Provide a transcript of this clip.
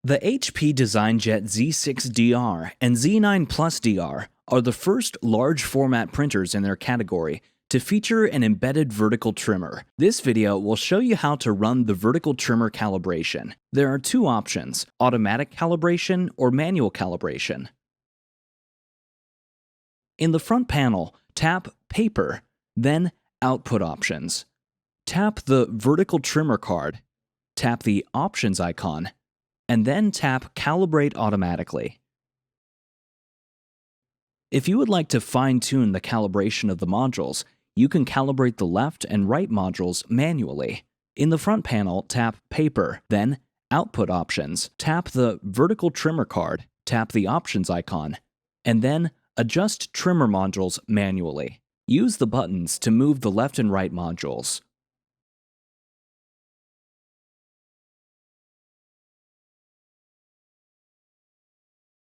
The HP DesignJet Z6DR and Z9 Plus DR are the first large format printers in their category to feature an embedded vertical trimmer. This video will show you how to run the vertical trimmer calibration. There are two options: automatic calibration or manual calibration. In the front panel, tap Paper, then Output Options. Tap the vertical trimmer card, tap the Options icon, and then tap Calibrate automatically. If you would like to fine-tune the calibration of the modules, you can calibrate the left and right modules manually. In the front panel, tap Paper, then Output Options. Tap the vertical trimmer card, tap the Options icon, and then adjust trimmer modules manually. Use the buttons to move the left and right modules.